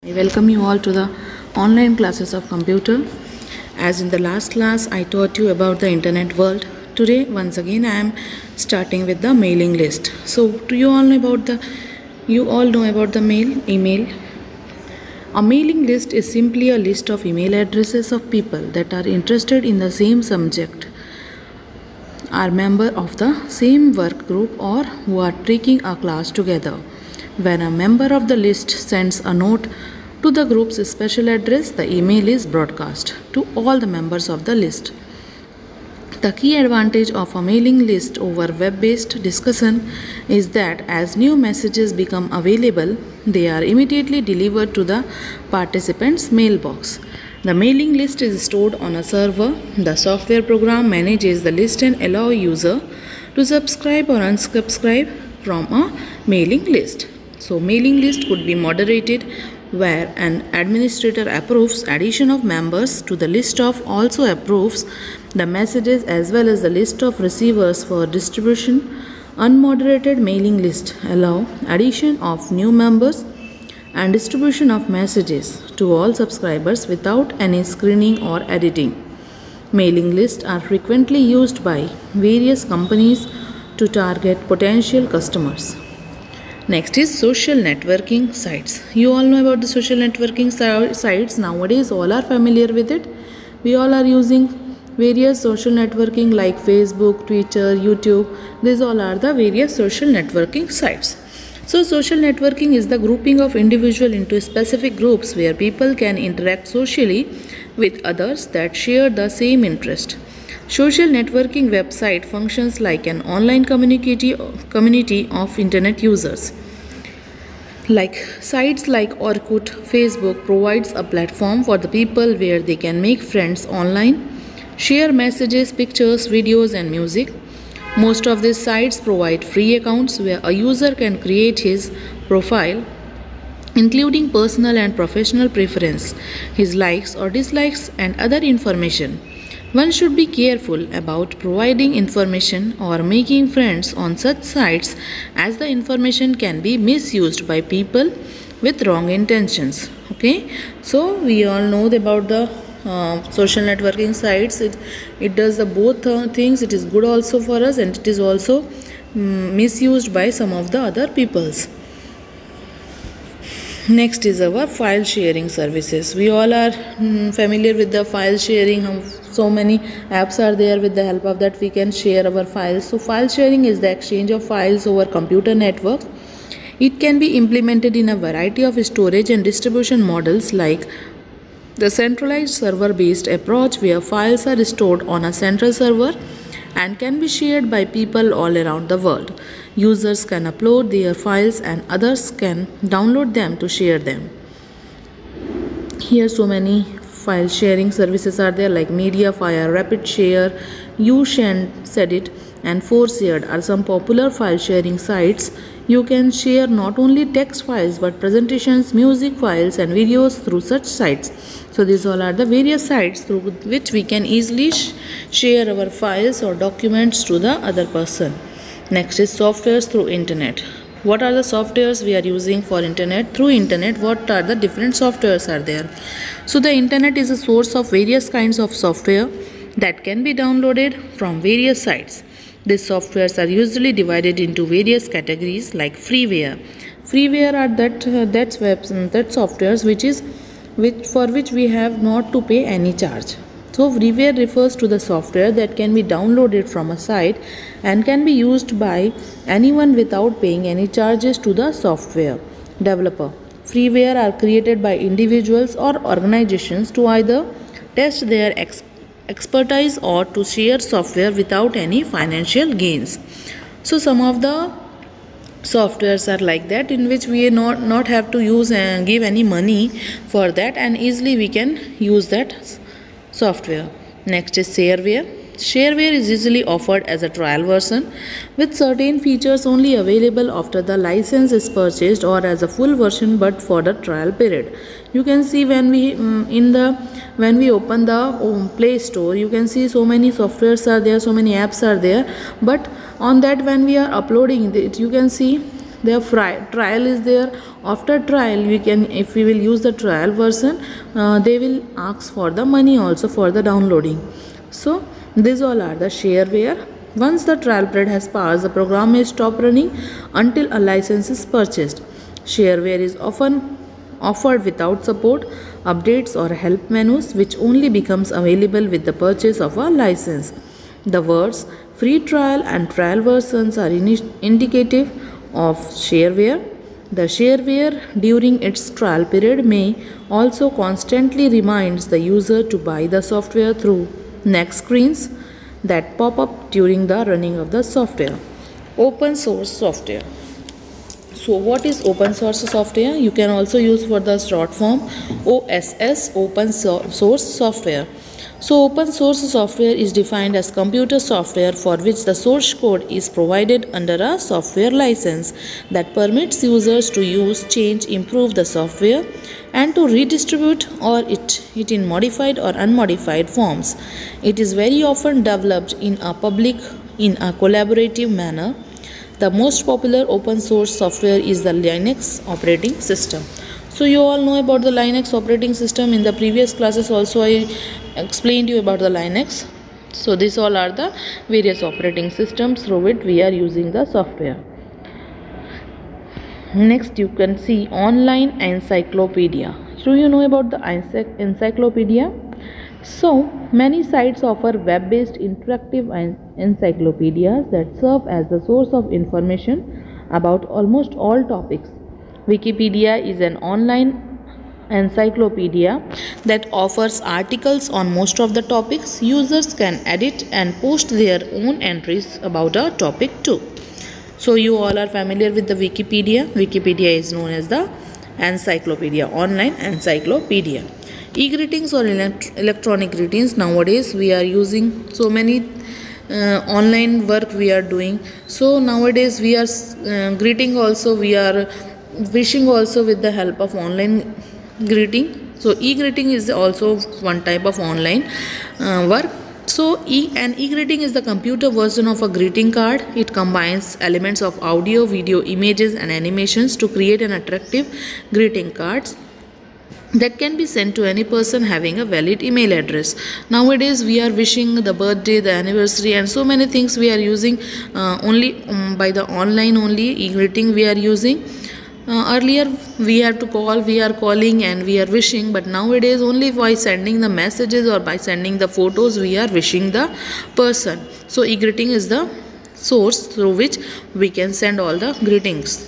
I welcome you all to the online classes of computer. As in the last class I taught you about the internet world. Today once again I am starting with the mailing list. So do you all know about the email? A mailing list is simply a list of email addresses of people that are interested in the same subject, are member of the same work group, or who are taking a class together. When a member of the list sends a note to the group's special address, the email is broadcast to all the members of the list. The key advantage of a mailing list over web-based discussion is that as new messages become available, they are immediately delivered to the participant's mailbox. The mailing list is stored on a server. The software program manages the list and allows user to subscribe or unsubscribe from a mailing list. So mailing list could be moderated where an administrator approves addition of members to the list of, also approves the messages as well as the list of receivers for distribution. Unmoderated mailing list allow addition of new members and distribution of messages to all subscribers without any screening or editing. Mailing lists are frequently used by various companies to target potential customers. Next is social networking sites. You all know about the social networking sites. Nowadays all are familiar with it. We all are using various social networking like Facebook, Twitter, YouTube. These all are the various social networking sites. So social networking is the grouping of individuals into specific groups where people can interact socially with others that share the same interest. Social networking website functions like an online community of internet users. Like sites like Orkut, Facebook provides a platform for the people where they can make friends online, share messages, pictures, videos and music. Most of these sites provide free accounts where a user can create his profile, including personal and professional preference, his likes or dislikes and other information. One should be careful about providing information or making friends on such sites as the information can be misused by people with wrong intentions. Okay, so we all know about the social networking sites. It does the both things. It is good also for us and it is also misused by some of the other peoples. Next is our file sharing services. We all are familiar with the file sharing. So many apps are there with the help of that we can share our files. So file sharing is the exchange of files over computer networks. It can be implemented in a variety of storage and distribution models like the centralized server based approach where files are stored on a central server and can be shared by people all around the world. Users can upload their files and others can download them to share them. Here so many file sharing services are there like Mediafire, RapidShare, YouSendIt and ForShared are some popular file sharing sites. You can share not only text files but presentations, music files and videos through such sites. So these all are the various sites through which we can easily share our files or documents to the other person. Next is softwares through internet. What are the softwares we are using for internet? Through internet, what are the different softwares are there? So the internet is a source of various kinds of software that can be downloaded from various sites. These softwares are usually divided into various categories like freeware. Freeware are that softwares for which we have not to pay any charge. So freeware refers to the software that can be downloaded from a site and can be used by anyone without paying any charges to the software developer. Freeware are created by individuals or organizations to either test their expertise or to share software without any financial gains. So some of the softwares are like that in which we not have to use and give any money for that and easily we can use that software. Next is shareware. Shareware is usually offered as a trial version with certain features only available after the license is purchased or as a full version but for the trial period. You can see when we open the Play Store, you can see so many softwares are there, so many apps are there, but on that when we are uploading it, you can see their trial is there. After trial, we can, if we will use the trial version, they will ask for the money also for the downloading. So these all are the shareware. Once the trial period has passed, the program may stop running until a license is purchased. Shareware is often offered without support, updates or help menus, which only becomes available with the purchase of a license. The words free trial and trial versions are indicative of shareware. The shareware during its trial period may also constantly reminds the user to buy the software through next screens that pop up during the running of the software. Open source software. So what is open source software? You can also use for the short form OSS, open source software. So open source software is defined as computer software for which the source code is provided under a software license that permits users to use, change, improve the software and to redistribute or it in modified or unmodified forms. It is very often developed in a collaborative manner. The most popular open source software is the Linux operating system. So you all know about the Linux operating system. In the previous classes also I explained you about the Linux. So these all are the various operating systems through which we are using the software. Next you can see online encyclopedia. Do you know about the encyclopedia? So many sites offer web-based interactive encyclopedias that serve as the source of information about almost all topics. Wikipedia is an online encyclopedia that offers articles on most of the topics. Users can edit and post their own entries about a topic too. So you all are familiar with the Wikipedia. Wikipedia is known as the encyclopedia, online encyclopedia. E-greetings or electronic greetings. Nowadays we are using so many online work we are doing. So nowadays we are greeting also, we are wishing also with the help of online greeting. So e-greeting is also one type of online work. So an e-greeting is the computer version of a greeting card. It combines elements of audio, video, images and animations to create an attractive greeting cards that can be sent to any person having a valid email address. Nowadays we are wishing the birthday, the anniversary and so many things we are using only by the online only. E-greeting we are using. Earlier we have to call, we are calling and we are wishing, but nowadays only by sending the messages or by sending the photos we are wishing the person. So e-greeting is the source through which we can send all the greetings.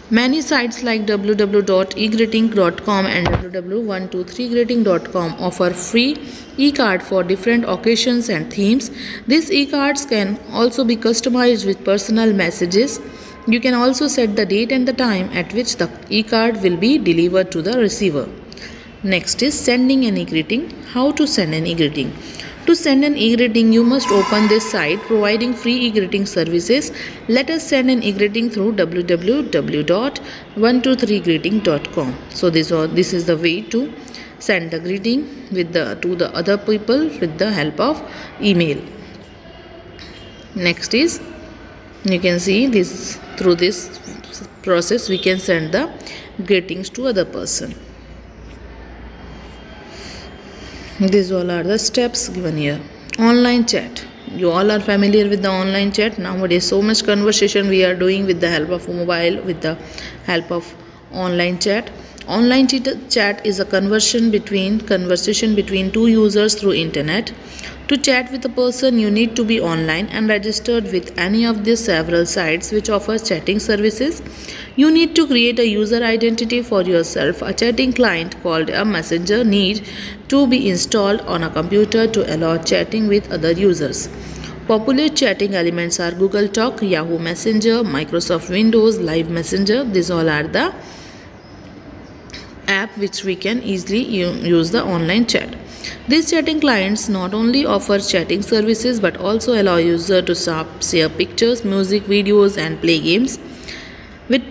Many sites like www.egreeting.com and www.123greeting.com offer free e-card for different occasions and themes. These e-cards can also be customized with personal messages. You can also set the date and the time at which the e-card will be delivered to the receiver. Next is sending an e-greeting. How to send an e-greeting? To send an e-greeting, you must open this site providing free e-greeting services. Let us send an e-greeting through www.123greeting.com. So this is the way to send the greeting to the other people with the help of email. Next is, you can see this, through this process we can send the greetings to other person. These all are the steps given here. Online chat. You all are familiar with the online chat. Nowadays so much conversation we are doing with the help of mobile, with the help of online chat. Online chat is a conversation between two users through internet. To chat with a person, you need to be online and registered with any of these several sites which offer chatting services. You need to create a user identity for yourself. A chatting client called a messenger need to be installed on a computer to allow chatting with other users. Popular chatting elements are Google Talk, Yahoo Messenger, Microsoft Windows, Live Messenger. These all are the app which we can easily use the online chat. These chatting clients not only offer chatting services but also allow users to share pictures, music, videos and play games with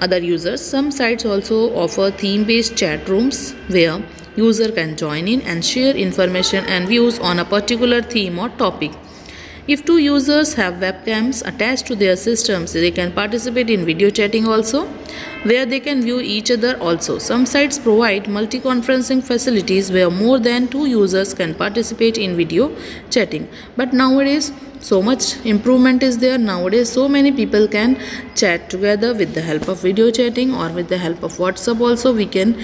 other users. Some sites also offer theme-based chat rooms where user can join in and share information and views on a particular theme or topic. If two users have webcams attached to their systems, they can participate in video chatting also, where they can view each other also. Some sites provide multi-conferencing facilities where more than two users can participate in video chatting. But nowadays, so much improvement is there. Nowadays, so many people can chat together with the help of video chatting, or with the help of WhatsApp also. We can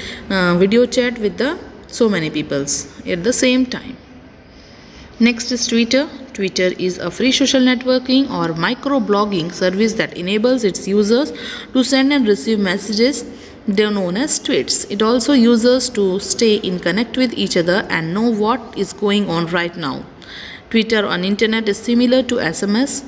video chat with so many peoples at the same time. Next is Twitter. Twitter is a free social networking or microblogging service that enables its users to send and receive messages. They are known as tweets. It also uses to stay in connect with each other and know what is going on right now. Twitter on internet is similar to SMS.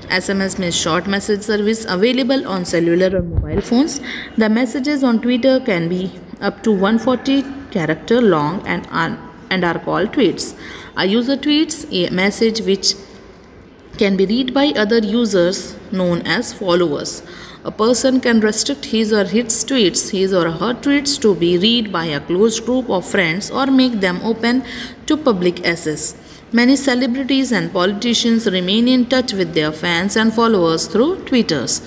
SMS means short message service available on cellular or mobile phones. The messages on Twitter can be up to 140 character long and are called tweets. A user tweets a message which can be read by other users known as followers. A person can restrict his or her tweets to be read by a closed group of friends, or make them open to public access. Many celebrities and politicians remain in touch with their fans and followers through Twitters.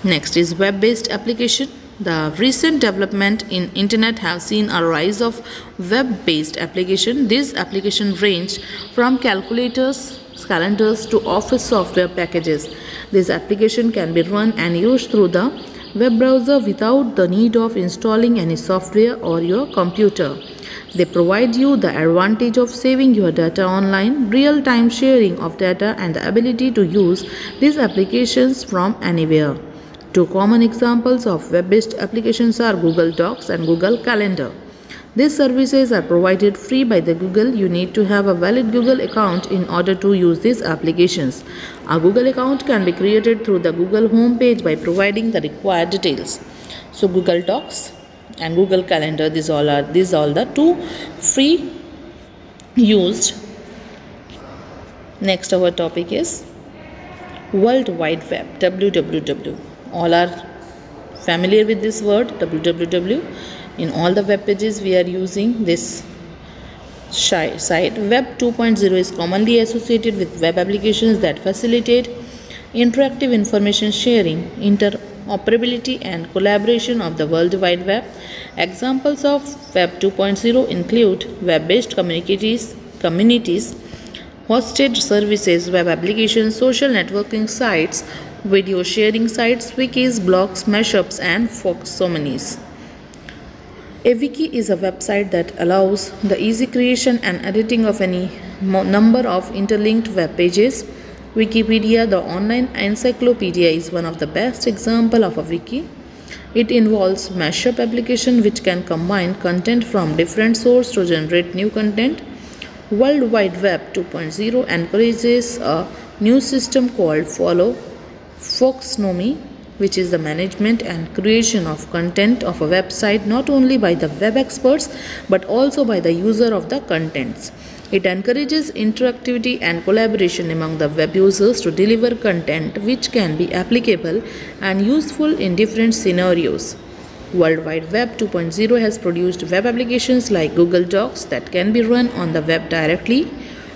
Next is web-based application. The recent development in internet have seen a rise of web-based application. These applications range from calculators, calendars to office software packages. This application can be run and used through the web browser without the need of installing any software or your computer. They provide you the advantage of saving your data online, real-time sharing of data, and the ability to use these applications from anywhere. Two common examples of web-based applications are Google Docs and Google Calendar. These services are provided free by the Google. You need to have a valid Google account in order to use these applications. A Google account can be created through the Google home page by providing the required details. So Google Docs and Google Calendar, these all the two free used. Next our topic is World Wide Web, WWW. All are familiar with this word www. In all the web pages we are using this site. Web 2.0 is commonly associated with web applications that facilitate interactive information sharing, interoperability and collaboration of the World Wide Web. Examples of Web 2.0 include web-based communities, hosted services, web applications, social networking sites, video sharing sites, wikis, blogs, mashups, and folksomonies. A wiki is a website that allows the easy creation and editing of any number of interlinked web pages. Wikipedia, the online encyclopedia, is one of the best examples of a wiki. It involves mashup application which can combine content from different sources to generate new content. World Wide Web 2.0 encourages a new system called folksonomy, which is the management and creation of content of a website not only by the web experts but also by the user of the contents. It encourages interactivity and collaboration among the web users to deliver content which can be applicable and useful in different scenarios. World Wide Web 2.0 has produced web applications like Google Docs that can be run on the web directly.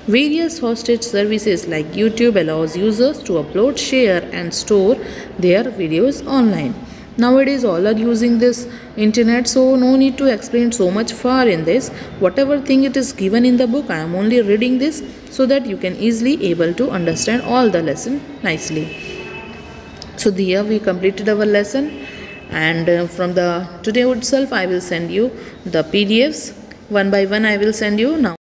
Various hosted services like YouTube allows users to upload, share and store their videos online. Nowadays all are using this internet, so no need to explain so much far in this. Whatever thing it is given in the book, I am only reading this so that you can easily able to understand all the lesson nicely. So here we completed our lesson, and from the today itself I will send you the PDFs one by one. I will send you now.